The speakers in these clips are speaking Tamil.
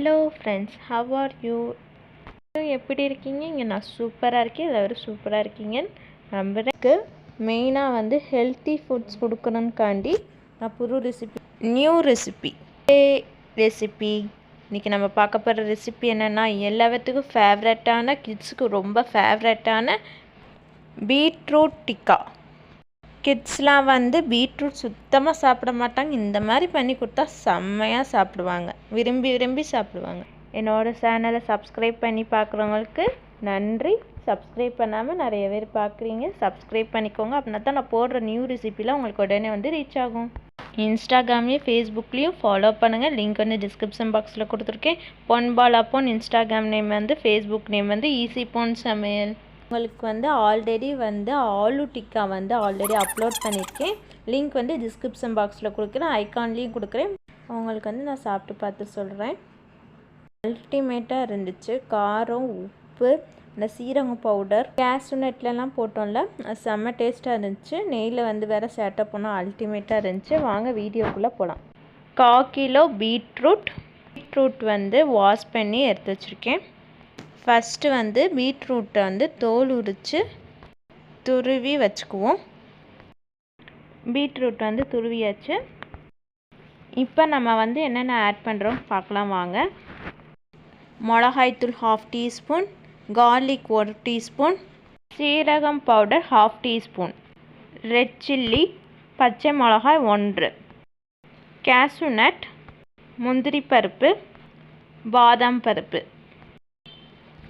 Hello friends, how are you? எப்படி இருக்கீங்க? இங்கே நான் சூப்பராக இருக்கேன். எல்லோரும் சூப்பராக இருக்கீங்கன்னு நம்புறேன். மெயினாக வந்து ஹெல்த்தி ஃபுட்ஸ் கொடுக்கணுன்னுக்காண்டி நான் புது நியூ ரெசிபி இன்றைக்கி நம்ம பார்க்க போகிற ரெசிபி என்னென்னா, எல்லாத்துக்கும் ஃபேவரட்டான, கிட்ஸுக்கு ரொம்ப ஃபேவரட்டான பீட்ரூட் டிக்கா. கிட்ஸ்லாம் வந்து பீட்ரூட் சுத்தமாக சாப்பிட மாட்டாங்க. இந்த மாதிரி பண்ணி கொடுத்தா செம்மையாக சாப்பிடுவாங்க, விரும்பி சாப்பிடுவாங்க. என்னோடய சேனலை சப்ஸ்கிரைப் பண்ணி பார்க்குறவங்களுக்கு நன்றி. சப்ஸ்கிரைப் பண்ணாமல் நிறைய பேர் பார்க்குறீங்க, சப்ஸ்கிரைப் பண்ணிக்கோங்க. அப்படின்னா தான் நான் போடுற நியூ ரெசிபிலாம் உங்களுக்கு உடனே வந்து ரீச் ஆகும். இன்ஸ்டாகிராம்லேயும் ஃபேஸ்புக்லேயும் ஃபாலோ பண்ணுங்கள். லிங்க் வந்து டிஸ்கிரிப்ஷன் பாக்ஸில் கொடுத்துருக்கேன். பொன் இன்ஸ்டாகிராம் நேம் வந்து, ஃபேஸ்புக் நேம் வந்து ஈஸி பொன் சமையல். உங்களுக்கு வந்து ஆல்ரெடி வந்து ஆலு டிக்கா வந்து ஆல்ரெடி அப்லோட் பண்ணியிருக்கேன். லிங்க் வந்து டிஸ்கிரிப்ஷன் பாக்ஸில் கொடுக்குறேன், ஐகான்லேயும் கொடுக்குறேன். உங்களுக்கு வந்து நான் சாப்பிட்டு பார்த்து சொல்கிறேன். அல்டிமேட்டாக இருந்துச்சு. காரம், உப்பு, இந்த சீரகம் பவுடர், கேஷ்யூ நட்லலாம் போட்டோம்ல, அது செம்ம டேஸ்ட்டாக இருந்துச்சு. நெய்யில் வந்து வேறு சேட்டப் பண்ணால் அல்டிமேட்டாக இருந்துச்சு. வாங்க வீடியோக்குள்ளே போகலாம். 1/4 கிலோ பீட்ரூட் வந்து வாஷ் பண்ணி எடுத்து வச்சுருக்கேன். ஃபஸ்ட்டு வந்து பீட்ரூட்டை வந்து தோல் உரித்து துருவி வச்சுக்குவோம். பீட்ரூட் வந்து துருவியாச்சு. இப்போ நம்ம வந்து என்னென்ன ஆட் பண்ணுறோம் பார்க்கலாம் வாங்க. மிளகாய்த்தூள் 1/2 டீஸ்பூன், கார்லிக் 1 டீஸ்பூன், சீரகம் பவுடர் 1/2 டீஸ்பூன், ரெட் சில்லி, பச்சை மிளகாய் 1, கேஷ்யூ நட், முந்திரி பருப்பு, பாதாம் பருப்பு.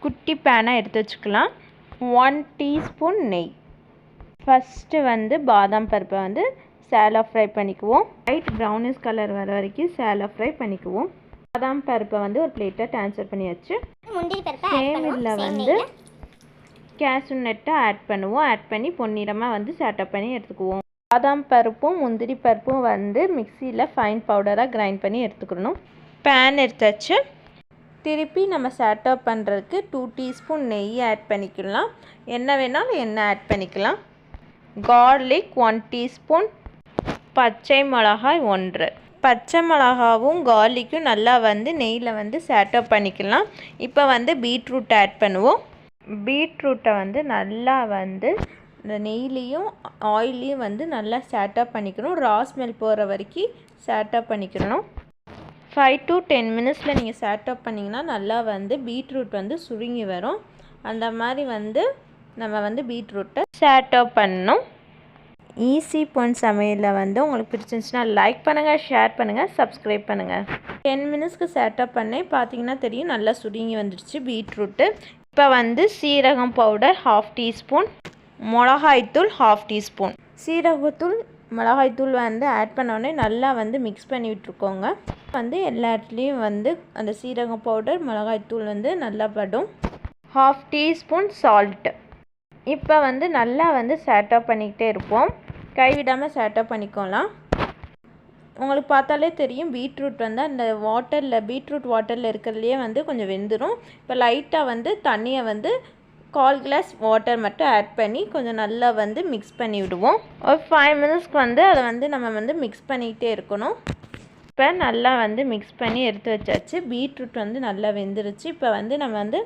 குட்டி பேனை எடுத்து வச்சுக்கலாம். 1 டீஸ்பூன் நெய். ஃபஸ்ட்டு வந்து பாதாம் பருப்பை வந்து சேலோ ஃப்ரை பண்ணிக்குவோம். லைட் ப்ரௌனிஷ் கலர் வர வரைக்கும் சேலோ ஃப்ரை பண்ணிக்குவோம். பாதாம் பருப்பை வந்து ஒரு பிளேட்டில் ட்ரான்ஸ்ஃபர் பண்ணியாச்சு. சேமில் வந்து கேஷ்யூ நட்டை ஆட் பண்ணுவோம். ஆட் பண்ணி பொன்னிறமாக வந்து சேட்டப் பண்ணி எடுத்துக்குவோம். பாதாம் பருப்பும் முந்திரி பருப்பும் வந்து மிக்சியில் ஃபைன் பவுடராக கிரைண்ட் பண்ணி எடுத்துக்கணும். பேன் எடுத்தாச்சு. திருப்பி நம்ம சேட்டப் பண்ணுறதுக்கு 2 டீஸ்பூன் நெய் ஆட் பண்ணிக்கலாம். என்ன வேணாலும் எண்ணெய் ஆட் பண்ணிக்கலாம். கார்லிக் 1 டீஸ்பூன், பச்சை மிளகாய் 1. பச்சை மிளகாவும் கார்லிக்கும் நல்லா வந்து நெய்யில் வந்து சேட்டப் பண்ணிக்கலாம். இப்போ வந்து பீட்ரூட் ஆட் பண்ணுவோம். பீட்ரூட்டை வந்து நல்லா வந்து இந்த நெய்லேயும் ஆயிலையும் வந்து நல்லா சேட்டப் பண்ணிக்கணும். ரா ஸ்மெல் போகிற வரைக்கும் சேட்டப் பண்ணிக்கணும். 5 to 10 மினிட்ஸில் நீங்கள் சேட்டப் பண்ணிங்கன்னா நல்லா வந்து பீட்ரூட் வந்து சுருங்கி வரும். அந்த மாதிரி வந்து நம்ம வந்து பீட்ரூட்டை சேட்டப் பண்ணணும். ஈஸி பொன் சமையலில் வந்து உங்களுக்கு பிடிச்சிருந்துச்சுன்னா லைக் பண்ணுங்கள், ஷேர் பண்ணுங்கள், சப்ஸ்கிரைப் பண்ணுங்கள். 10 மினிட்ஸ்க்கு சேட்டப் பண்ணேன். பார்த்தீங்கன்னா தெரியும் நல்லா சுருங்கி வந்துடுச்சு பீட்ரூட்டு. இப்போ வந்து சீரகம் பவுடர் 1/2 டீஸ்பூன், மிளகாய்த்தூள் 1/2 டீஸ்பூன். சீரகத்தூள் மிளகாய்த்தூள் வந்து ஆட் பண்ணோடனே நல்லா வந்து மிக்ஸ் பண்ணி விட்டுருக்கோங்க. வந்து எல்லா இடத்துலையும் வந்து அந்த சீரகம் பவுடர் மிளகாய்த்தூள் வந்து நல்லா படும். 1/2 டீஸ்பூன் சால்ட்டு. இப்போ வந்து நல்லா வந்து சேட்டப் பண்ணிக்கிட்டே இருப்போம். கைவிடாமல் சேட்டப் பண்ணிக்கலாம். உங்களுக்கு பார்த்தாலே தெரியும் பீட்ரூட் வந்து அந்த பீட்ரூட் வாட்டரில் இருக்கிறதுலையே வந்து கொஞ்சம் வெந்துடும். இப்போ லைட்டாக வந்து தண்ணியை வந்து 1/4 கிளாஸ் வாட்டர் மட்டும் ஆட் பண்ணி கொஞ்சம் நல்லா வந்து மிக்ஸ் பண்ணி விடுவோம். ஒரு 5 மினிட்ஸ்க்கு வந்து அதை வந்து நம்ம வந்து மிக்ஸ் பண்ணிக்கிட்டே இருக்கணும். இப்போ நல்லா வந்து மிக்ஸ் பண்ணி எடுத்து வச்சாச்சு. பீட்ரூட் வந்து நல்லா வெந்துருச்சு. இப்போ வந்து நம்ம வந்து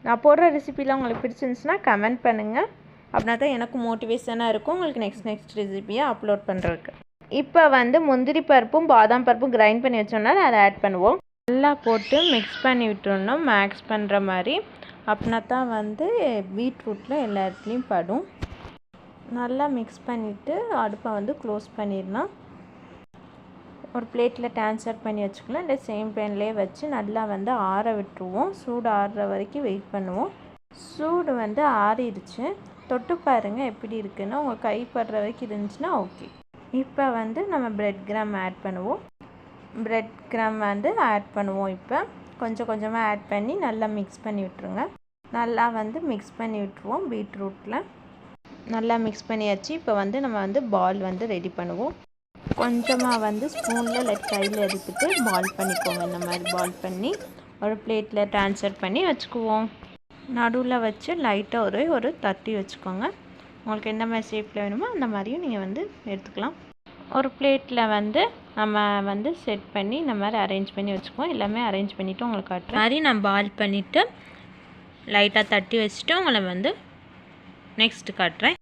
நான் போடுற ரெசிபிலாம் உங்களுக்கு பிடிச்சிருந்துச்சுன்னா கமெண்ட் பண்ணுங்கள். அப்படின்னா தான் எனக்கு மோட்டிவேஷனாக இருக்கும் உங்களுக்கு நெக்ஸ்ட் ரெசிபியை அப்லோட் பண்ணுறதுக்கு. இப்போ வந்து முந்திரி பருப்பும் பாதாம் பருப்பும் கிரைண்ட் பண்ணி வச்சோம்னா அதை ஆட் பண்ணுவோம். நல்லா போட்டு மிக்ஸ் பண்ணி விட்டுறணும், மேக்ஸ் பண்ணுற மாதிரி. அப்படின்னா தான் வந்து பீட்ரூட்டில் எல்லா இடத்துலையும் படும். நல்லா மிக்ஸ் பண்ணிவிட்டு அடுப்பை வந்து க்ளோஸ் பண்ணிடலாம். ஒரு பிளேட்டில் ட்ரான்ஸ்ஃபர் பண்ணி வச்சுக்கலாம். இந்த சேம் பேன்லேயே வச்சு நல்லா வந்து ஆற விட்டுருவோம். சூடு ஆறுற வரைக்கும் வெயிட் பண்ணுவோம். சூடு வந்து ஆறிடுச்சு. தொட்டு பாருங்கள் எப்படி இருக்குன்னு. உங்கள் கை படுற வரைக்கும் இருந்துச்சுன்னா ஓகே. இப்போ வந்து நம்ம பிரெட் கிராம் ஆட் பண்ணுவோம். பிரெட் கிராம் வந்து ஆட் பண்ணுவோம். இப்போ கொஞ்சம் கொஞ்சமாக ஆட் பண்ணி நல்லா மிக்ஸ் பண்ணி விட்டுருங்க. நல்லா வந்து மிக்ஸ் பண்ணி விட்டுருவோம். பீட்ரூட்டில் நல்லா மிக்ஸ் பண்ணியாச்சு. இப்போ வந்து நம்ம வந்து பால் வந்து ரெடி பண்ணுவோம். கொஞ்சமாக வந்து ஸ்பூனில் இல்லை கையில் எடுத்துகிட்டு பால் பண்ணிக்கோங்க. இந்த மாதிரி பால் பண்ணி ஒரு பிளேட்டில் ட்ரான்ஸ்ஃபர் பண்ணி வச்சுக்குவோம். நடுவில் வச்சு லைட்டாக ஒரு தட்டி வச்சுக்கோங்க. உங்களுக்கு எந்த மாதிரி ஷேப்பில் வேணுமோ அந்த மாதிரியும் நீங்கள் வந்து எடுத்துக்கலாம். ஒரு பிளேட்டில் வந்து நம்ம வந்து செட் பண்ணி இந்த மாதிரி அரேஞ்ச் பண்ணி வச்சுக்குவோம். எல்லாமே அரேஞ்ச் பண்ணிவிட்டு உங்களுக்கு காட்டுறேன். மாதிரி நான் பாயில் பண்ணிவிட்டு லைட்டாக தட்டி வச்சுட்டு உங்களை வந்து நெக்ஸ்ட்டு காட்டுறேன்.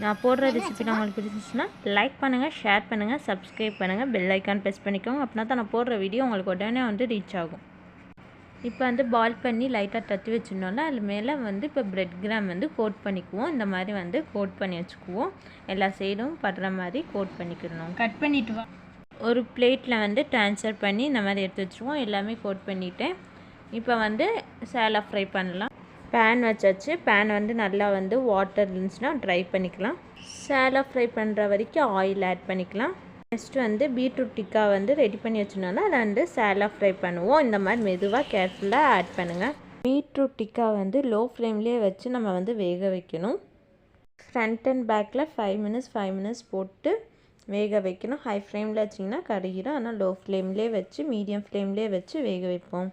நான் போடுற ரெசிபிலாம் உங்களுக்கு பிடிச்சிச்சுன்னா லைக் பண்ணுங்கள், ஷேர் பண்ணுங்கள், சப்ஸ்கிரைப் பண்ணுங்கள், பெல் ஐக்கான் ப்ரெஸ் பண்ணிக்கோங்க. அப்படின்னா தான் நான் போடுற வீடியோ உங்களுக்கு உடனே வந்து ரீச் ஆகும். இப்போ வந்து பாயில் பண்ணி லைட்டாக தட்டி வச்சுருந்தோம்னா அது மேலே வந்து இப்போ பிரெட் கிராம் வந்து கோட் பண்ணிக்குவோம். இந்த மாதிரி வந்து கோட் பண்ணி வச்சுக்குவோம். எல்லா சைடும் படுற மாதிரி கோட் பண்ணிக்கணும். கட் பண்ணிவிட்டு வா. ஒரு பிளேட்டில் வந்து ட்ரான்ஸ்ஃபர் பண்ணி இந்த மாதிரி எடுத்து வச்சுருவோம். எல்லாமே கோட் பண்ணிவிட்டேன். இப்போ வந்து சேலா ஃப்ரை பண்ணலாம். பேன் வச்சாச்சு. பேன் வந்து நல்லா வந்து வாட்டர் இருந்துச்சுன்னா ட்ரை பண்ணிக்கலாம். சேலா ஃப்ரை பண்ணுற வரைக்கும் ஆயில் ஆட் பண்ணிக்கலாம். நெக்ஸ்ட்டு வந்து பீட்ரூட் டிக்கா வந்து ரெடி பண்ணி வச்சுருந்தோன்னா அதை வந்து சேலா ஃப்ரை பண்ணுவோம். இந்த மாதிரி மெதுவாக கேர்ஃபுல்லாக ஆட் பண்ணுங்கள். பீட்ரூட் டிக்கா வந்து லோ ஃப்ளேம்லேயே வச்சு நம்ம வந்து வேக வைக்கணும். ஃப்ரண்ட் அண்ட் பேக்கில் 5 மினிட்ஸ் போட்டு வேக வைக்கணும். ஹை ஃப்ளேமில் வச்சிங்கன்னா கருகிடும். ஆனால் லோ ஃப்ளேம்லேயே வச்சு மீடியம் ஃப்ளேம்லேயே வச்சு வேக வைப்போம்.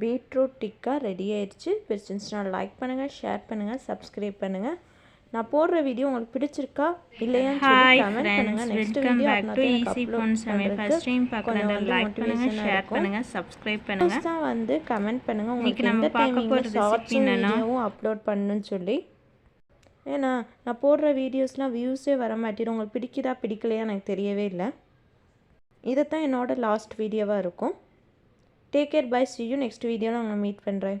பீட்ரூட் டிக்கா ரெடி ஆயிடுச்சு. பிடிச்சிருந்துச்சுன்னா லைக் பண்ணுங்கள், ஷேர் பண்ணுங்கள், சப்ஸ்கிரைப் பண்ணுங்கள். நான் போடுற வீடியோ உங்களுக்கு பிடிச்சிருக்கா இல்லையான்னு சொல்லி கமெண்ட் பண்ணுங்க. Next video PON Samayal first time பார்க்கறதா லைக் பண்ணுங்க, ஷேர் பண்ணுங்க, சப்ஸ்கிரைப் பண்ணுங்க. தான் வந்து கமெண்ட் பண்ணுங்க உங்களுக்கு எந்த டைமிங்ல ஷார்ட்ஸ் வீடியோவும் அப்லோட் பண்ணனும்னு சொல்லி. ஏன்னா நான் போடுற வீடியோஸ்லாம் வியூஸே வர மாட்டேங்குது. உங்களுக்கு பிடிக்குதா பிடிக்கலையா எனக்கு தெரியவே இல்லை. இதை தான் என்னோட லாஸ்ட் வீடியோவாக இருக்கும். Take care, bye, see you next வீடியோவில் உங்களை மீட் பண்ணுறேன்.